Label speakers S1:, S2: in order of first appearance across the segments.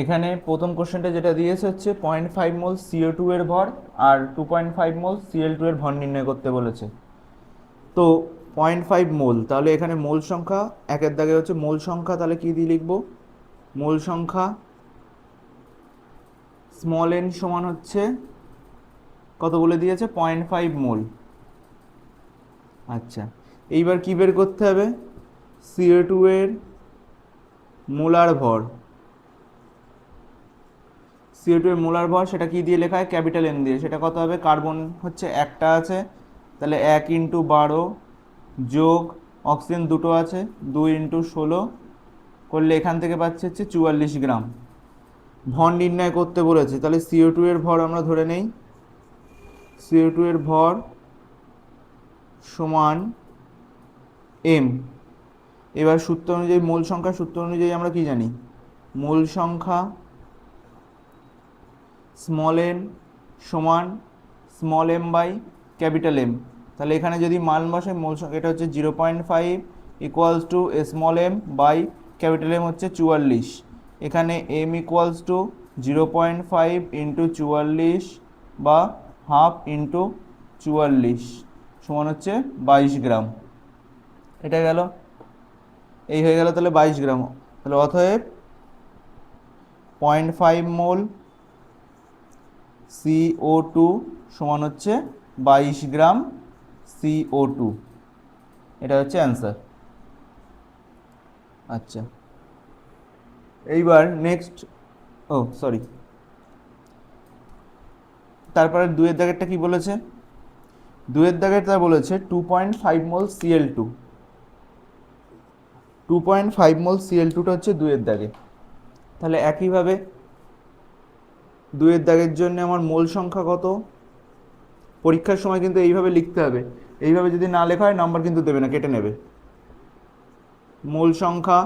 S1: এখানে প্রথম কোশ্চেনটা যেটা দিয়েছে হচ্ছে 0.5 মোল CO2 এর ভর আর 2.5 মোল Cl2 এর ভর নির্ণয় করতে বলেছে। তো 0.5 মোল, তাহলে এখানে মোল সংখ্যা একের দাগে হচ্ছে মোল সংখ্যা, তাহলে কি দিয়ে লিখবো? মোল সংখ্যা স্মল n সমান হচ্ছে কত বলে দিয়েছে? 0.5 মোল। আচ্ছা, এইবার কি বের করতে হবে? CO2 এর মোলার ভর। CO2 এর মোলার ভর সেটা কি দিয়ে লেখা হয়? ক্যাপিটাল M দিয়ে। সেটা কত হবে? কার্বন হচ্ছে একটা আছে, তাহলে 1 × 12 যোগ অক্সিজেন দুটো আছে 2 × 16 করলে এখান থেকে পাচ্ছে হচ্ছে 44 গ্রাম। ভর নির্ণয় করতে বলেছে, তাহলে CO2 এর ভর আমরা ধরে নেই। CO2 এর ভর সমান M। এবার সূত্র অনুযায়ী মোল সংখ্যা, সূত্র অনুযায়ী আমরা কি জানি? মোল সংখ্যা স্মল n সমান small m by capital M। তাহলে এখানে যদি মান বসে, মোল সংখ্যা এটা হচ্ছে 0.5 equals to small m by capital M হচ্ছে 44। এখানে m ইকুয়ালস টু 0.5 ইন্টু 44 বা হাফ ইন্টু 44 সমান হচ্ছে 22 গ্রাম। এটা গেল, এই হয়ে গেল তাহলে 22 গ্রাম। তাহলে অতএব 0.5 মোল CO2 সমান হচ্ছে 22 গ্রাম CO2। এটা হচ্ছে অ্যান্সার। আচ্ছা, এইবার নেক্সট, ও সরি, তারপরে দুয়ের দাগেরটা কি বলেছে? দুয়ের দাগেরটা বলেছে 2.5 মোল Cl2। 2.5 মোল Cl2টা হচ্ছে দুয়ের দাগে। তাহলে একইভাবে দুয়ের দাগের জন্য আমার মোল সংখ্যা কত? পরীক্ষার সময় কিন্তু এইভাবে লিখতে হবে, এইভাবে যদি না লেখা হয় নাম্বার কিন্তু দেবে না, কেটে নেবে। মোল সংখ্যা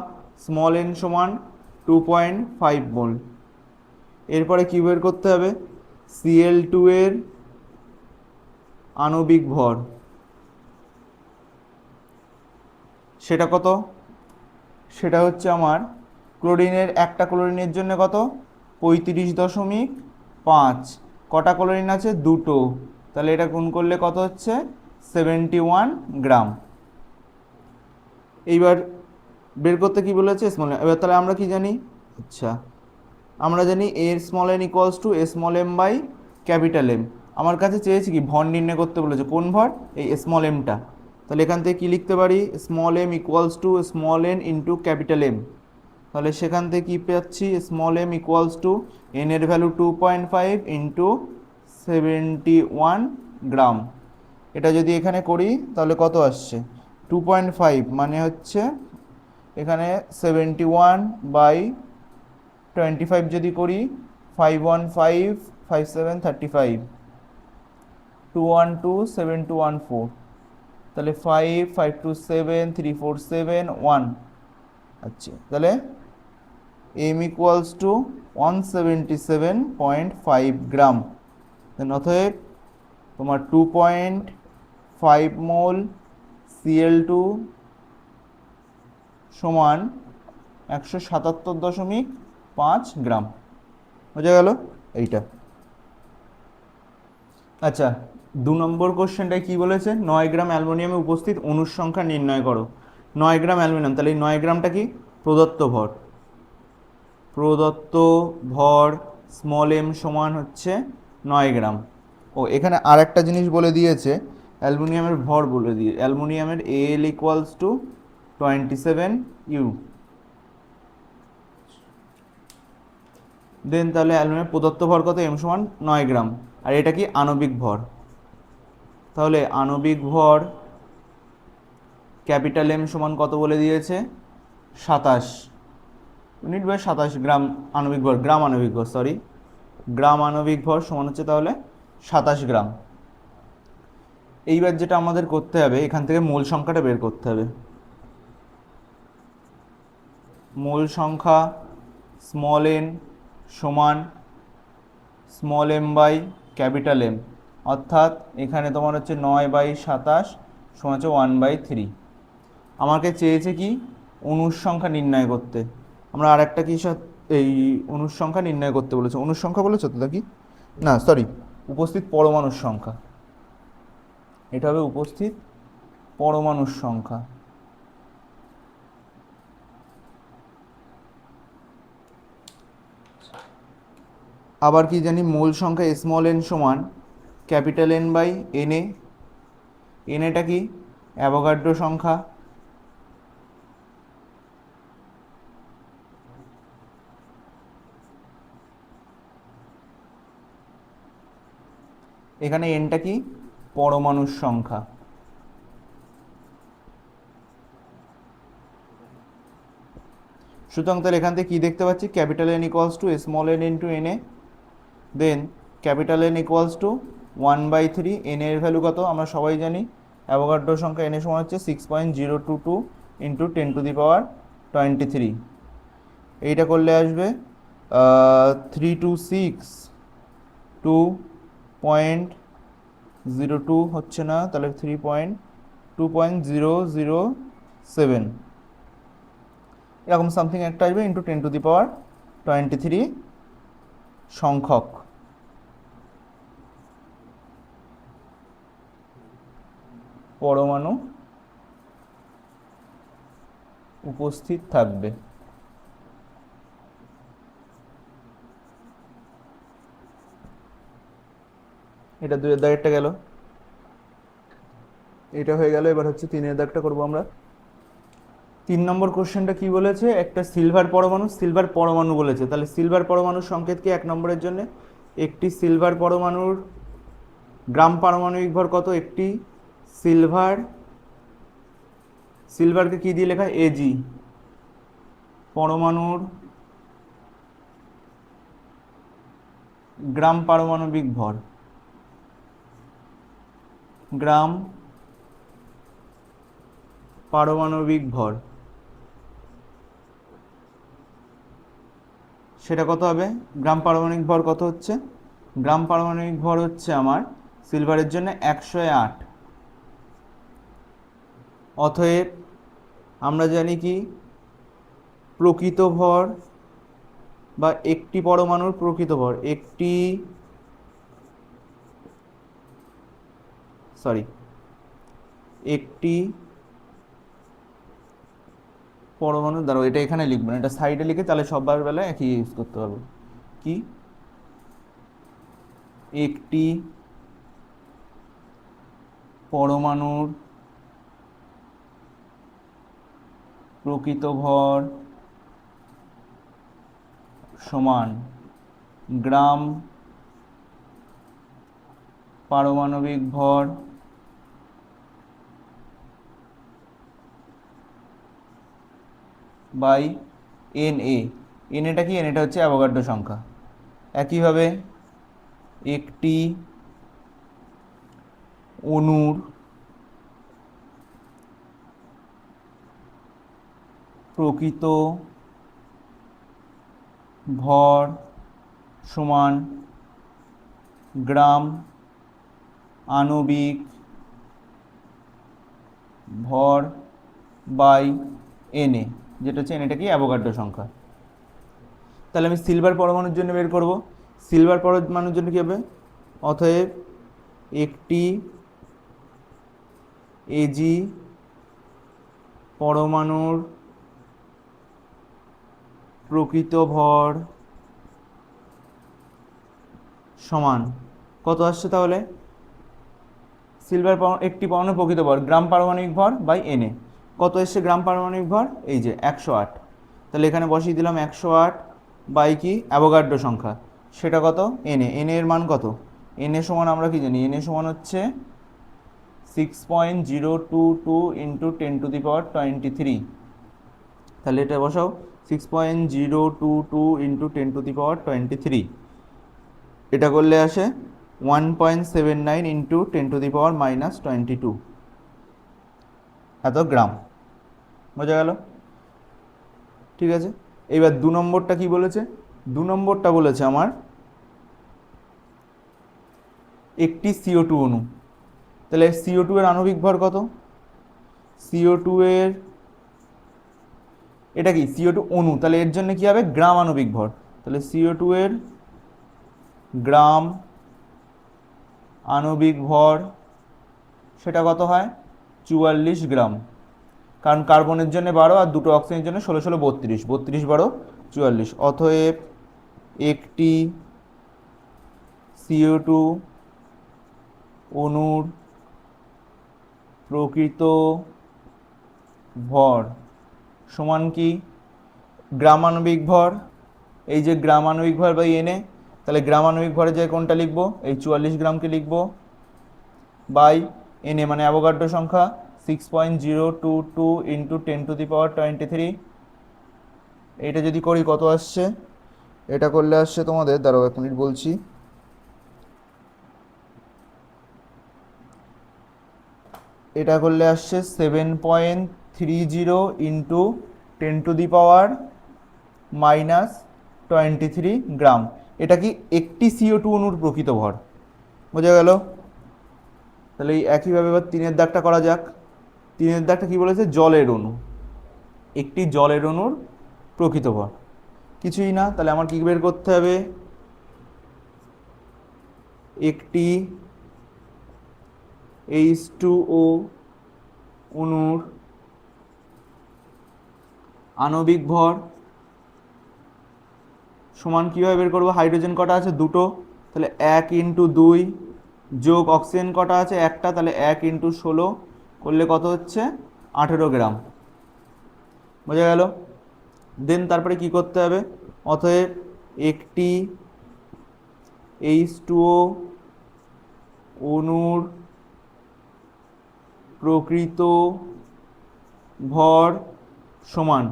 S1: স্মল n সমান 2.5 মোল। এরপরে কি বের করতে হবে? Cl2 এর আণবিক ভর সেটা কত? সেটা হচ্ছে আমার ক্লোরিনের, একটা ক্লোরিনের জন্য কত? 35.5। কটা ক্লোরিন আছে? দুটো। তাহলে এটা গুণ করলে কত হচ্ছে? 71 গ্রাম। এইবার বের করতে কি বলেছে? Small M. এবার তাহলে আমরা কি জানি? আচ্ছা, আমরা জানি এর small N equals to small M by capital M. আমার কাছে চেয়েছি কি? ভর নির্ণয় করতে বলেছে। কোন ভর? এই স্মল এমটা। তাহলে এখান থেকে কি লিখতে পারি? Small M equals to small N into capital M. তাহলে সেখান থেকে কী পাচ্ছি? Small M equals to N এর ভ্যালু 2.5 ইন্টু 71 গ্রাম। এটা যদি এখানে করি তাহলে কত আসছে? 2.5 মানে হচ্ছে এখানে 71 বাই 25 যদি করি 515 57 35 212 7214, তাহলে 5 527 347 1। আচ্ছা, তাহলে m ইকুয়ালস টু 177.5 গ্রাম। দেন অতএব তোমার 2.5 মোল Cl2 সমান 177.5 গ্রাম। বোঝা গেল এইটা? আচ্ছা, 2 নম্বর কোশ্চেনটায় কি বলেছে? 9 গ্রাম অ্যালুমিনিয়ামে উপস্থিত অণুর সংখ্যা নির্ণয় করো। 9 গ্রাম অ্যালুমিনিয়াম, তাহলে এই 9 গ্রামটা কি? প্রদত্ত ভর। প্রদত্ত ভর স্মল m সমান হচ্ছে 9 গ্রাম। ও এখানে আর একটা জিনিস বলে দিয়েছে, অ্যালুমিনিয়ামের ভর বলে দিয়ে, অ্যালুমিনিয়ামের Al ইকুয়ালস টু 27 U। দেন তাহলে অ্যালুমিনিয়ামের প্রদত্ত ভর কত? m সমান 9 গ্রাম। আর এটা কি? আণবিক ভর। তাহলে আণবিক ভর ক্যাপিটাল M সমান কত বলে দিয়েছে? 27 ইউনিট বাই 27 গ্রাম আণবিক ভর, গ্রাম আণবিক ভর, সরি, গ্রাম আণবিক ভর সমান হচ্ছে তাহলে 27 গ্রাম। এইবার যেটা আমাদের করতে হবে, এখান থেকে মোল সংখ্যাটা বের করতে হবে। মোল সংখ্যা স্মল n সমান small m by capital M, অর্থাৎ এখানে তোমার হচ্ছে 9/27 সমান হচ্ছে 1/3। আমাকে চেয়েছে কি? অণুর সংখ্যা নির্ণয় করতে। আমরা আরেকটা কি এই অণুর সংখ্যা নির্ণয় করতে বলেছে। অণুর সংখ্যা বলেছে তো নাকি, না সরি, উপস্থিত পরমাণুর সংখ্যা। এটা হবে উপস্থিত পরমাণুর সংখ্যা। আবার কি জানি, মোল সংখ্যা স্মল এন সমান capital N by N A. N এটা কি, অ্যাভোগাড্রো সংখ্যা। এখানে এনটা কি, পরমাণুর সংখ্যা। সুতরাং তাহলে এখান থেকে কি দেখতে পাচ্ছি, capital N equals to small N into N A, then capital N equals to 1/3। N এর ভ্যালু কত আমরা সবাই জানি, অ্যাভোগাড্রো সংখ্যা এন এর সমান হচ্ছে 6.022 ইন্টু 10⁻23। এইটা করলে আসবে 326.2.02 হচ্ছে না, তাহলে 2.007 এরকম সামথিং একটা আসবে, ইন্টু 10⁻23 সংখ্যক পরমাণু উপস্থিত থাকবে। এটা 2-এর দাগেরটা গেল, এটা হয়ে গেল। এবার হচ্ছে 3-এর দাগটা করবো আমরা। 3 নম্বর কোশ্চেনটা কি বলেছে, একটা সিলভার পরমাণু, সিলভার পরমাণু বলেছে, তাহলে সিলভার পরমাণুর সংকেত কি 1 নম্বরের জন্য, একটি সিলভার পরমাণুর গ্রাম পারমাণবিক ভর কত, একটি সিলভারকে কি দিয়ে লেখা, এজি, পরমাণুর গ্রাম পারমাণবিক ভর, গ্রাম পারমাণবিক ভর সেটা কত হবে, গ্রাম পারমাণবিক ভর কত হচ্ছে, গ্রাম পারমাণবিক ভর হচ্ছে আমার সিলভারের জন্য 108। অতএব আমরা জানি কি, প্রকৃত ভর বা একটি পরমাণুর প্রকৃত ভর, একটি পরমাণু, দাঁড়াও এটা এখানে লিখবো না, এটা সাইডে লিখে তাহলে সবার বেলায় একই ইউজ করতে পারবো। কি, একটি পরমাণুর প্রকৃত ভর সমান গ্রাম পারমাণবিক ভর বাই এন এ। এন এটা কি, এন এটা হচ্ছে অ্যাভোগাড্রো সংখ্যা। একইভাবে একটি অণুর প্রকৃত ভর সমান গ্রাম আণবিক ভর বাই এন এ, যেটা হচ্ছে এন এটা কি, অ্যাভোগাড্রো সংখ্যা। তাহলে আমি সিলভার পরমাণুর জন্য বের করব, সিলভার পরমাণুর জন্য কী হবে, অতএব একটি এজি পরমাণুর প্রকৃত ভর সমান কত আসছে তাহলে, সিলভার একটি পরমাণুর প্রকৃত ভর গ্রাম পারমাণবিক ভর বাই এন এ, কত এসছে গ্রাম পারমাণবিক ভর, এই যে 108। তাহলে এখানে বসিয়ে দিলাম 108 বাই কি, অ্যাভোগাড্রো সংখ্যা, সেটা কত, এন এর মান কত, এন এ সমান আমরা কি জানি, এন এ সমান হচ্ছে 6.022 ইন্টু 10⁻23। তাহলে এটা বসাও, 6.022 ইন্টু 10⁻23, এটা করলে আসে 1.79 ইন্টু 10⁻−22 এত গ্রাম। বোঝা গেল, ঠিক আছে। এবার 2 নম্বরটা কি বলেছে, 2 নম্বরটা বলেছে আমার একটি CO2 অণু, তাহলে CO2 এর আণবিক ভর কত, CO2 এর এটা কি CO2 অণু, তাহলে এর জন্য কি হবে গ্রাম আণবিক ভর, তাহলে CO2 এর গ্রাম আণবিক ভর সেটা কত হয় 44 গ্রাম, কারণ কার্বনের জন্য 12 আর দুটো অক্সিজেনের জন্য 16 16 32, 32 12 44। অতএব একটি CO2 অণুর প্রকৃত ভর সমান কি গ্রাম আণবিক ভর, এই যে গ্রাম আণবিক ভর বাই এনে, তাহলে গ্রাম আণবিক ভরের জায়গায় কোনটা লিখবো এই 44 গ্রামকে লিখবো, বাই এনে মানে অ্যাভোগাড্রো সংখ্যা 6.022 ইন্টু 10⁻23। এটা যদি করি কত আসছে, এটা করলে আসছে তোমাদের, দাঁড়াও 1 মিনিট বলছি, এটা করলে আসছে 7.30 ইন্টু 10⁻23 গ্রাম। এটা কি একটি CO2 অণুর প্রকৃত ভর, বোঝা গেল? তাহলে এই একইভাবে এবার 3-এর দাগটা করা যাক। 3-এর দাগটা কি বলেছে, জলের অণু, একটি জলের অণুর প্রকৃত ভর কিছুই না, তাহলে আমার কি বের করতে হবে, একটি H2O অণুর আণবিক ভর সমান কীভাবে বের করবো, হাইড্রোজেন কটা আছে দুটো, তাহলে 1 ইন্টু 2 যোগ অক্সিজেন কটা আছে একটা, তাহলে 1 ইন্টু 16 করলে কত হচ্ছে 18 গ্রাম, বোঝা গেল? দেন তারপরে কি করতে হবে, অতএব একটি H2O অণুর প্রকৃত ভর সমান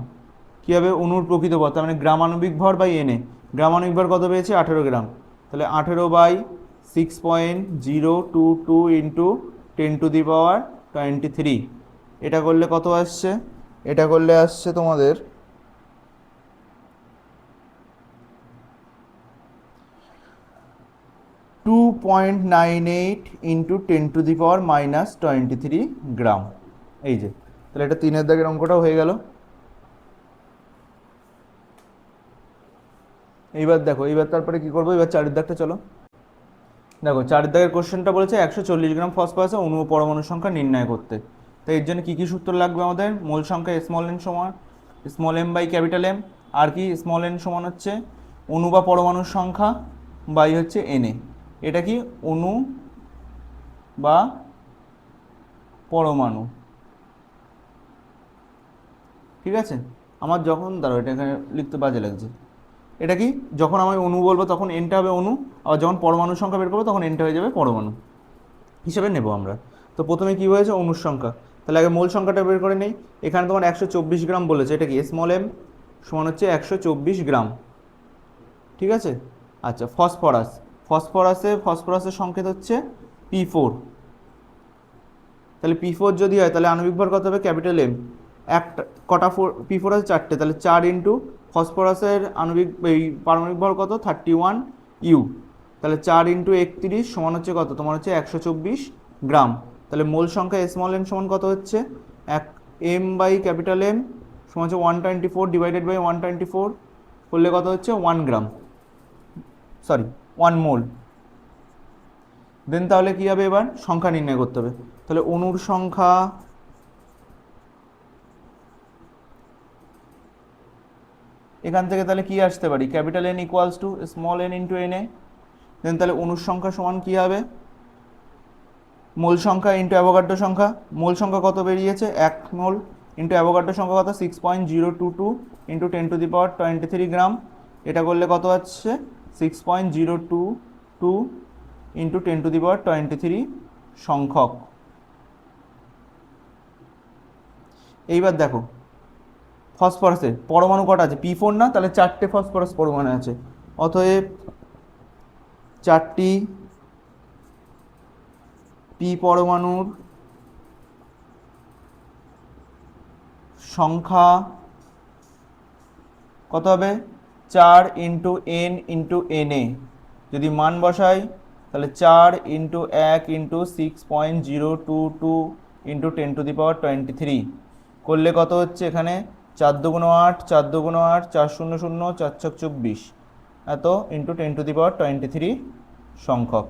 S1: কী হবে, অণুর প্রকৃত ভর তার মানে গ্রাম আণবিক ভর বাই এনে, গ্রাম আণবিক ভর কত পেয়েছে 18 গ্রাম, তাহলে 18/6.022 ইন্টু 10⁻23। এটা করলে কত আসছে, এটা করলে আসছে তোমাদের 2.98 ইন্টু 10⁻23 গ্রাম। এই যে, তাহলে এটা 3-এর দাগের অঙ্কটাও হয়ে গেল। এইবার দেখো, এইবার তারপরে কি করবো, এবার 4-এর দাগটা চলো দেখো। 4-এর দাগের কোশ্চেনটা বলেছে 140 গ্রাম ফসফরাসে অণু ও পরমাণুর সংখ্যা নির্ণয় করতে। তো এর জন্য কী কী সূত্র লাগবে আমাদের, মোল সংখ্যা স্মল এন সমান small M by capital M, আর কি স্মল এন সমান হচ্ছে অণু বা পরমাণুর সংখ্যা বাই হচ্ছে এনএ। এটা কি অণু বা পরমাণু, ঠিক আছে? আমার যখন দাঁড়ো এটা এখানে লিখতে বাজে লাগছে, এটা কি যখন আমি অণু বলবো তখন এনটা হবে অণু, আর যখন পরমাণুর সংখ্যা বের করবো তখন এনটা হয়ে যাবে পরমাণু হিসেবে নেব আমরা। তো প্রথমে কি হয়েছে অণুর সংখ্যা, তাহলে আগে মোল সংখ্যাটা বের করে নেই। এখানে তোমার 124 গ্রাম বলেছে, এটা কি স্মল এম সমান হচ্ছে 124 গ্রাম, ঠিক আছে? আচ্ছা, ফসফরাসের সংকেত হচ্ছে P4, তাহলে P4 যদি হয় তাহলে আণবিক ভর কত হবে ক্যাপিটাল এম, একটা কটা P4 আছে 4টে, তাহলে 4 ইন্টু ফসফরাসের আণবিক এই পারমাণবিক ভর কত 31 ইউ, তাহলে 4 ইন্টু 31 সমান হচ্ছে কত তোমার হচ্ছে 124 গ্রাম। তাহলে মোল সংখ্যা স্মল এম সমান কত হচ্ছে, এক এম বাই ক্যাপিটাল এম সমান হচ্ছে 124 ডিভাইডেড বাই 124 করলে কত হচ্ছে 1 গ্রাম, সরি 1 মোল। দেন তাহলে কী হবে, এবার সংখ্যা নির্ণয় করতে হবে, তাহলে অণুর সংখ্যা এখান থেকে তাহলে কি আসতে পারি, capital N equals to small N into N A. Then তাহলে অণুর সংখ্যা সমান কী হবে, মোল সংখ্যা ইন্টু অ্যাভোগাড্রো সংখ্যা, মোল সংখ্যা কত বেরিয়েছে 1 মোল, ইন্টু অ্যাভোগাড্রো সংখ্যা কত 6.022 ইন্টু 10⁻23 গ্রাম, এটা করলে কত আসছে 6.022 ইন্টু 10⁻23 সংখ্যক। এইবার দেখো ফসফরাসের পরমাণু কটা আছে, P4 না, তাহলে 4টে ফসফরাস পরমাণু আছে, অতএব 4টি P পরমাণুর সংখ্যা কত হবে 4 ইন্টু এন ইন্টু এন এ, যদি মান বসাই তাহলে 4 ইন্টু 1 ইন্টু 6.022 ইন্টু 10⁻23 করলে কত হচ্ছে এখানে 4 দুগুণ 8, 4 দুগুণ 8, 4 শূন্য শূন্য, 4 ছক 24, এত ইন্টু 10⁻23 সংখ্যক।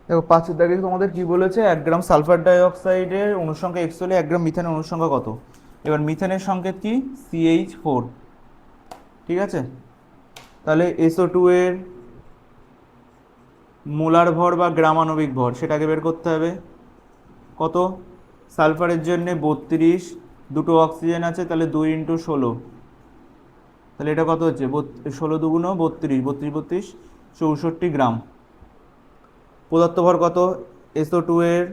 S1: দেখো 5 দাগে তোমাদের কি বলেছে, 1 গ্রাম সালফার ডাইঅক্সাইডের অনুসংখ্যা x হলে 1 গ্রাম মিথেনের অনুসংখ্যা কত। এবার মিথেনের সংকেত কি, CH4, ঠিক আছে। তাহলে SO2 এর মোলার ভর বা গ্রাম আণবিক ভর সেটাকে বের করতে হবে। কত, সালফারের জন্য 32, দুটো অক্সিজেন আছে, তাহলে 2 × 16, তাহলে এটা কত হচ্ছে, 16 দুগুণ 32, 32 64 গ্রাম। প্রদত্ত ভর কত, SO2 এর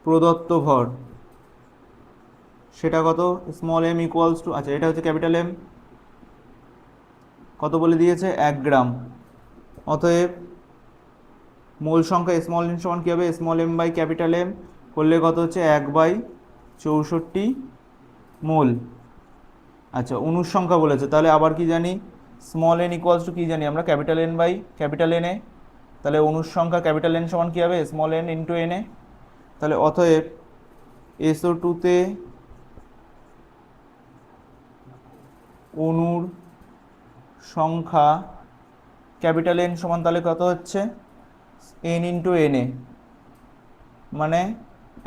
S1: প্রদত্ত ভর সেটা কত, স্মল m ইকুয়ালস টু, আচ্ছা এটা হচ্ছে ক্যাপিটাল M, কত বলে দিয়েছে 1 গ্রাম। অতএব মোল সংখ্যা স্মল m সমান কী হবে, small m by capital M করলে কত হচ্ছে 1/64 মোল। আচ্ছা অণুর সংখ্যা বলেছে, তাহলে আবার কি জানি, স্মল n ইকুয়ালস টু কী জানি আমরা, capital N by capital N A. তাহলে অণুর সংখ্যা ক্যাপিটাল N সমান কী হবে, small n into N A. তাহলে অতএব SO2 তে অণুর সংখ্যা ক্যাপিটাল N সমান তাহলে কত হচ্ছে, n ইন্টু N এ, মানে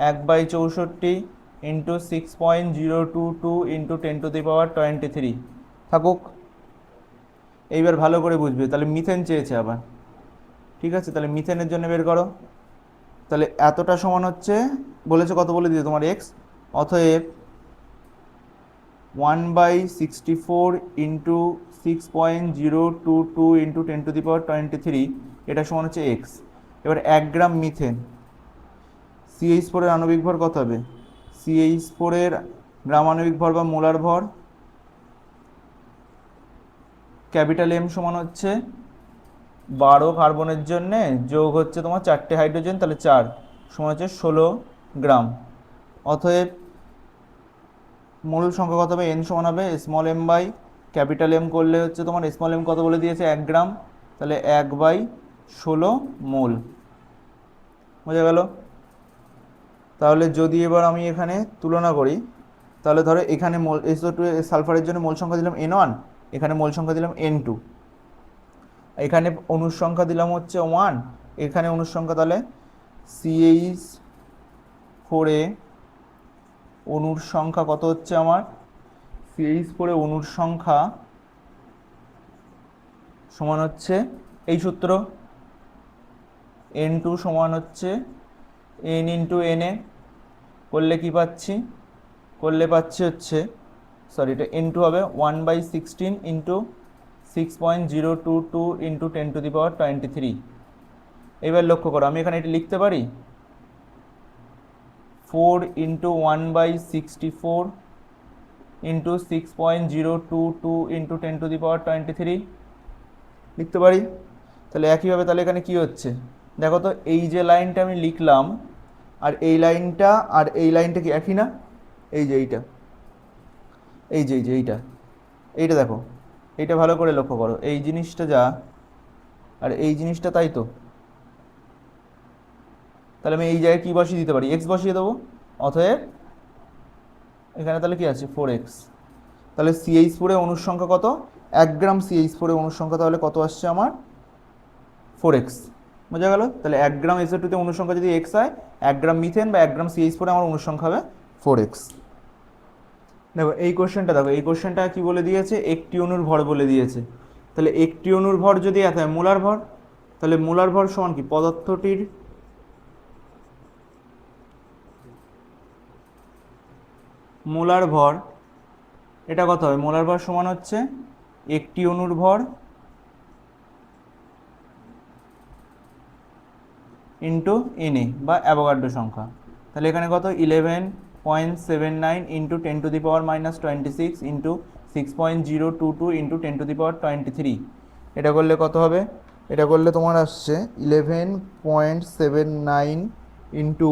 S1: 1/64 ইন্টু 6.022 ইন্টু 10⁻23 থাকুক। এইবার ভালো করে বুঝবে, তাহলে মিথেন চেয়েছে আবার, ঠিক আছে। তাহলে মিথেনের জন্য বের করো, তাহলে এতটা সমান হচ্ছে, বলেছে কত বলে দিও তোমার x, অতএব 1/64 ইন্টু 6.022 ইন্টু 10⁻23, এটা সমান হচ্ছে x। এবার 1 গ্রাম মিথেন, CH4 এর আণবিক ভর কত হবে, CH4 এর গ্রাম আণবিক ভর বা মোলার ভর ক্যাপিটাল M সমান হচ্ছে 12 কার্বনের জন্যে যোগ হচ্ছে তোমার 4টে হাইড্রোজেন, তাহলে 4 সমান হচ্ছে 16 গ্রাম। অতএব মোল সংখ্যা কত হবে, n সমান হবে small m by capital M করলে হচ্ছে তোমার স্মল m কত বলে দিয়েছে 1 গ্রাম, তাহলে 1/16 মোল। বোঝা গেল। তাহলে যদি এবার আমি এখানে তুলনা করি, তাহলে ধরো এখানে SO2 সালফারের জন্য মোল সংখ্যা দিলাম N1, এখানে মোল সংখ্যা দিলাম N2, এখানে অণুর সংখ্যা দিলাম হচ্ছে 1, এখানে অণুর সংখ্যা তাহলে CH4 এ অণুর সংখ্যা কত হচ্ছে আমার, CH4 এ অণুর সংখ্যা সমান হচ্ছে এই সূত্র, N2 সমান হচ্ছে N ইন্টু N এ, করলে কি পাচ্ছি, করলে পাচ্ছি হচ্ছে, সরি এটা N2 হবে 1/16 ইন্টু 6.022 ইন্টু 10⁻23। এবার লক্ষ্য করো, আমি এখানে এটা লিখতে পারি 4 ইন্টু 1/64 ইন্টু 6.022 ইন্টু 10⁻23 লিখতে পারি। তাহলে একইভাবে তাহলে এখানে কি হচ্ছে দেখো তো, এই যে লাইনটা আমি লিখলাম আর এই লাইনটা আর এই লাইনটা কি একই না, এই যে এইটা, এই যে এইটা, এইটা দেখো, এইটা ভালো করে লক্ষ্য করো, এই জিনিসটা যা আর এই জিনিসটা তাই তো। তাহলে আমি এই জায়গায় কী বসিয়ে দিতে পারি, এক্স বসিয়ে দেবো। অতএব এখানে তাহলে কি আছে 4x। তাহলে CH4 এ অণুর সংখ্যা কত, 1 গ্রাম CH4 এ অণুর সংখ্যা তাহলে কত আসছে আমার 4x। বোঝা গেল। তাহলে 1 গ্রাম SO2 তে অণুর সংখ্যা যদি x হয়, 1 গ্রাম মিথেন বা 1 গ্রাম CH4 এ আমার অণুর সংখ্যা হবে 4x। দেখো এই কোশ্চেনটা, দেখো এই কোশ্চেনটা কি বলে দিয়েছে, একটি অণুর ভর বলে দিয়েছে। তাহলে একটি অণুর ভর যদি এত হয় মোলার ভর, তাহলে মোলার ভর সমান কি, পদার্থটির মোলার ভর, এটা কত হবে, মোলার ভর সমান হচ্ছে একটি অণুর ভর ইন্টু Na বা অ্যাভোগাড্রো সংখ্যা। তাহলে এখানে কত 11.79 ইন্টু 10⁻26 ইন্টু 6.022 ইন্টু 10⁻23, এটা করলে কত হবে, এটা করলে তোমার আসছে 11.79 ইন্টু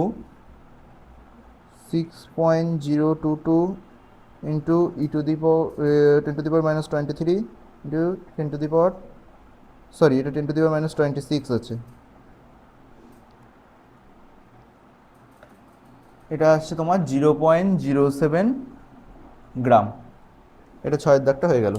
S1: 6.022 ইন্টু (10⁻23) ইন্টু 10⁻, সরি এটা 10⁻26 আছে। এটা আসছে তোমার 0.07 গ্রাম। এটা 6-এর দাগটা হয়ে গেল।